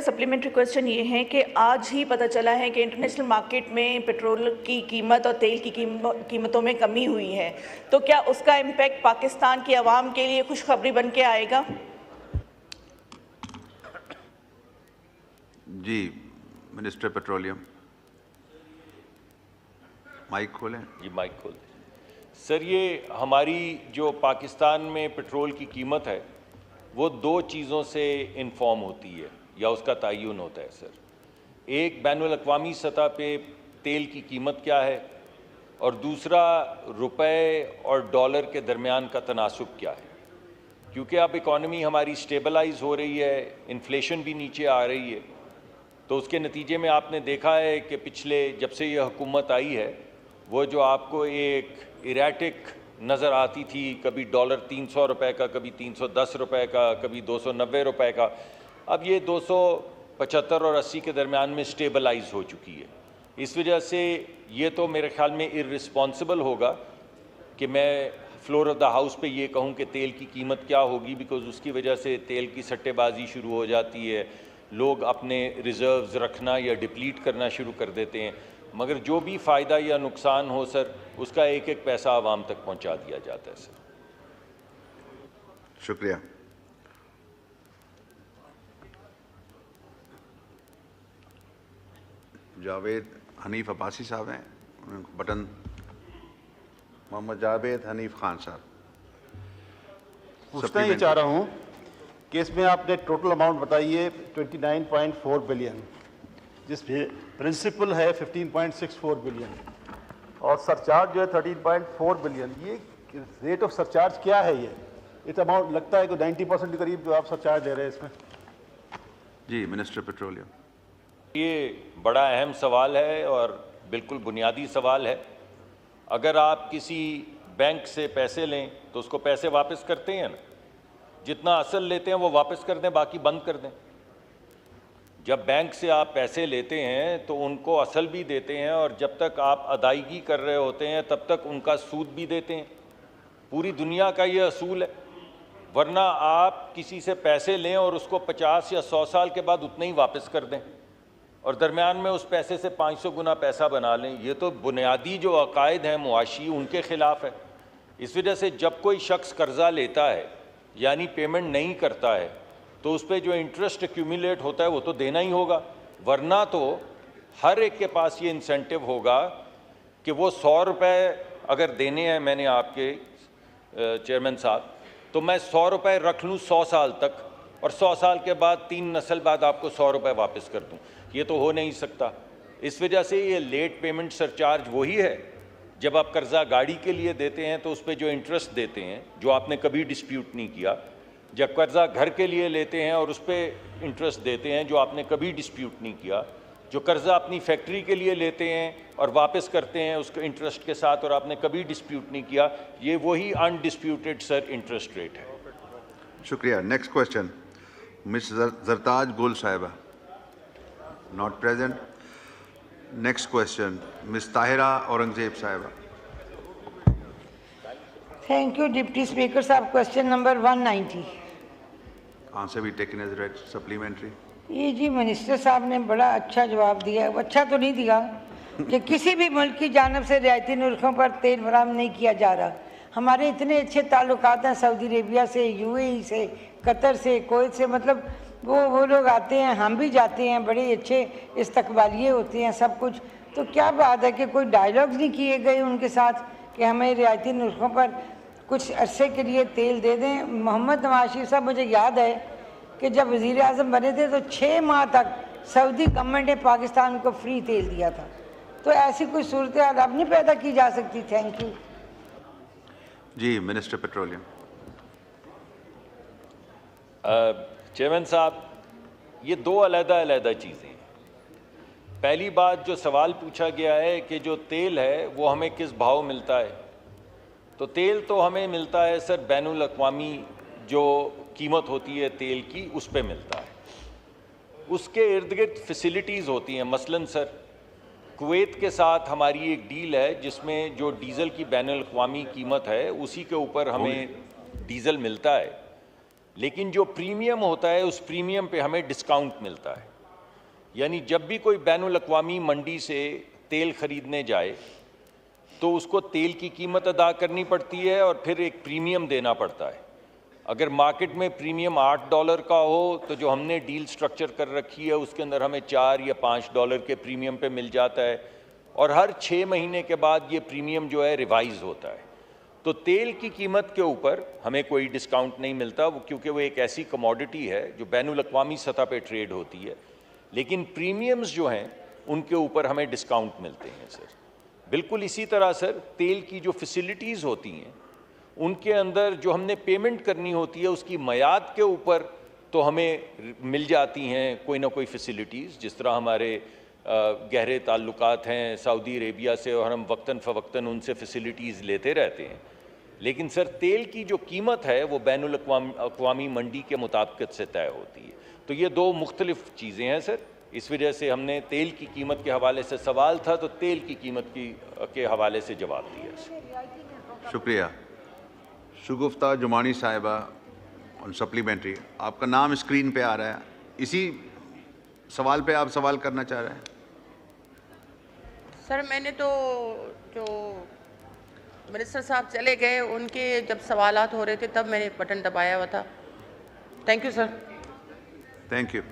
Supplementary question ये है कि आज ही पता चला है कि इंटरनेशनल मार्केट में पेट्रोल की कीमत और तेल की कीमतों में कमी हुई है, तो क्या उसका इम्पैक्ट पाकिस्तान की आवाम के लिए खुशखबरी बन के आएगा? जी, मिनिस्टर पेट्रोलियम, माइक खोलें। जी माइक खोल सर। ये हमारी जो पाकिस्तान में पेट्रोल की कीमत है वो दो चीज़ों से इन्फॉर्म होती है या उसका तयन होता है सर। एक बैनुल अक़वामी सतह पे तेल की कीमत क्या है और दूसरा रुपए और डॉलर के दरमियान का तनासुब क्या है। क्योंकि अब इकॉनमी हमारी स्टेबलाइज हो रही है, इन्फ्लेशन भी नीचे आ रही है, तो उसके नतीजे में आपने देखा है कि पिछले जब से ये हुकूमत आई है वो जो आपको एक इरेटिक नज़र आती थी, कभी डॉलर 300 रुपये का, कभी 310 रुपये का, कभी 290 रुपये का, अब ये 275 और 80 के दरमियान में स्टेबलाइज हो चुकी है। इस वजह से ये तो मेरे ख्याल में इर्रिस्पॉन्सिबल होगा कि मैं फ्लोर ऑफ द हाउस पे ये कहूँ कि तेल की कीमत क्या होगी, बिकॉज़ उसकी वजह से तेल की सट्टेबाजी शुरू हो जाती है, लोग अपने रिज़र्व्स रखना या डिप्लीट करना शुरू कर देते हैं। मगर जो भी फ़ायदा या नुकसान हो सर, उसका एक एक पैसा आवाम तक पहुंचा दिया जाता है सर। शुक्रिया। जावेद हनीफ अब्बासी साहब हैं, बटन मोहम्मद जावेद हनीफ खान साहब। पूछना ये चाह रहा हूँ कि इसमें आपने टोटल अमाउंट बताई है 29.4 बिलियन, जिसमें प्रिंसिपल है 15.64 बिलियन और सरचार्ज जो है 13.4 बिलियन। ये रेट ऑफ सरचार्ज क्या है? ये इतना अमाउंट लगता है कि 90% के करीब जो आप सरचार्ज दे रहे हैं इसमें। जी मिनिस्टर पेट्रोलियम। ये बड़ा अहम सवाल है और बिल्कुल बुनियादी सवाल है। अगर आप किसी बैंक से पैसे लें तो उसको पैसे वापस करते हैं ना, जितना असल लेते हैं वो वापस कर दें, बाकी बंद कर दें। जब बैंक से आप पैसे लेते हैं तो उनको असल भी देते हैं और जब तक आप अदायगी कर रहे होते हैं तब तक उनका सूद भी देते हैं। पूरी दुनिया का ये असूल है। वरना आप किसी से पैसे लें और उसको 50 या 100 साल के बाद उतना ही वापस कर दें और दरमियान में उस पैसे से 500 गुना पैसा बना लें। ये तो बुनियादी जो अकायद हैं मुआशी, उनके ख़िलाफ़ है। इस वजह से जब कोई शख्स कर्ज़ा लेता है यानी पेमेंट नहीं करता है तो उस पर जो इंटरेस्ट एक्यूमुलेट होता है वो तो देना ही होगा, वरना तो हर एक के पास ये इंसेंटिव होगा कि वो 100 रुपये अगर देने हैं मैंने आपके चेयरमैन साहब, तो मैं 100 रुपये रख लूँ 100 साल तक और 100 साल के बाद 3 नस्ल बाद आपको 100 रुपये वापस कर दूँ। ये तो हो नहीं सकता। इस वजह से ये लेट पेमेंट सरचार्ज वही है। जब आप कर्ज़ा गाड़ी के लिए देते हैं तो उस पर जो इंटरेस्ट देते हैं जो आपने कभी डिस्प्यूट नहीं किया, जब कर्ज़ा घर के लिए लेते हैं और उस पर इंटरेस्ट देते हैं जो आपने कभी डिस्प्यूट नहीं किया, जो कर्ज़ा अपनी फैक्ट्री के लिए लेते हैं और वापस करते हैं उसके इंटरेस्ट के साथ और आपने कभी डिस्प्यूट नहीं किया, ये वही अनडिस्प्यूटेड सर इंटरेस्ट रेट है। शुक्रिया। नेक्स्ट क्वेश्चन मिस जरताज गुल साहिबा, not present. Next question miss Tahira Aurangzeb साहिबा। थैंक यू डिप्टी स्पीकर साहब। Question number 190। आंसर भी टेकन एज रेड। सप्लीमेंट्री। ये जी मिनिस्टर साहब ने बड़ा अच्छा जवाब दिया है। अच्छा तो नहीं दिया कि किसी भी मुल्क की जानब से रियायती नुस्खों पर तेल फराहम नहीं किया जा रहा। हमारे इतने अच्छे ताल्लुकात हैं सऊदी अरेबिया से, यूएई से, कतर से, कुवैत से, मतलब वो लोग आते हैं, हम भी जाते हैं, बड़े अच्छे इस्तकबालिये होते हैं सब कुछ। तो क्या बात है कि कोई डायलॉग्स नहीं किए गए उनके साथ कि हमें रियायती नुस्खों पर कुछ अरसे के लिए तेल दे दें। मोहम्मद नवाज शरीफ साहब, मुझे याद है कि जब वज़ीर आज़म बने थे तो 6 माह तक सऊदी गवर्नमेंट ने पाकिस्तान को फ्री तेल दिया था। तो ऐसी कोई सूरत हाल अब नहीं पैदा की जा सकती? Thank you. जी मिनिस्टर पेट्रोलियम। चेयरमैन साहब, ये दो अलग-अलग चीज़ें हैं। पहली बात जो सवाल पूछा गया है कि जो तेल है वो हमें किस भाव मिलता है, तो तेल तो हमें मिलता है सर बैनुल अक़वामी जो कीमत होती है तेल की उस पे मिलता है। उसके इर्द गिर्द फैसिलिटीज़ होती हैं। मसलन सर कुवैत के साथ हमारी एक डील है जिसमें जो डीज़ल की बैनुल अक़वामी कीमत है उसी के ऊपर हमें डीज़ल मिलता है। लेकिन जो प्रीमियम होता है उस प्रीमियम पे हमें डिस्काउंट मिलता है। यानी जब भी कोई बैनुल अक़वामी मंडी से तेल ख़रीदने जाए तो उसको तेल की कीमत अदा करनी पड़ती है और फिर एक प्रीमियम देना पड़ता है। अगर मार्केट में प्रीमियम $8 का हो तो जो हमने डील स्ट्रक्चर कर रखी है उसके अंदर हमें $4 या $5 के प्रीमियम पे मिल जाता है और हर 6 महीने के बाद ये प्रीमियम जो है रिवाइज होता है। तो तेल की कीमत के ऊपर हमें कोई डिस्काउंट नहीं मिलता क्योंकि वो एक ऐसी कमोडिटी है जो बैनुल अक़वामी सतह पे ट्रेड होती है, लेकिन प्रीमियम्स जो हैं उनके ऊपर हमें डिस्काउंट मिलते हैं सर। बिल्कुल इसी तरह सर तेल की जो फैसिलिटीज़ होती हैं उनके अंदर जो हमने पेमेंट करनी होती है उसकी मयाद के ऊपर तो हमें मिल जाती हैं कोई ना कोई फैसिलिटीज़, जिस तरह हमारे गहरे ताल्लुकात हैं सऊदी अरेबिया से और हम वक्तन फ़वक्तन उनसे फैसिलिटीज़ लेते रहते हैं। लेकिन सर तेल की जो कीमत है वो बैनुल अक़वामी मंडी के मुताबिकत से तय होती है। तो ये दो मुख्तलिफ़ चीज़ें हैं सर, इस वजह से हमने तेल की कीमत के हवाले से सवाल था तो तेल की कीमत के हवाले से जवाब दिया। शुक्रिया। शुगुफ्ता जुमानी साहिबा ऑन सप्लीमेंट्री, आपका नाम स्क्रीन पे आ रहा है, इसी सवाल पे आप सवाल करना चाह रहे हैं? सर मैंने तो जो मिनिस्टर साहब चले गए उनके जब सवालात हो रहे थे तब मैंने बटन दबाया हुआ था। Thank you sir. Thank you.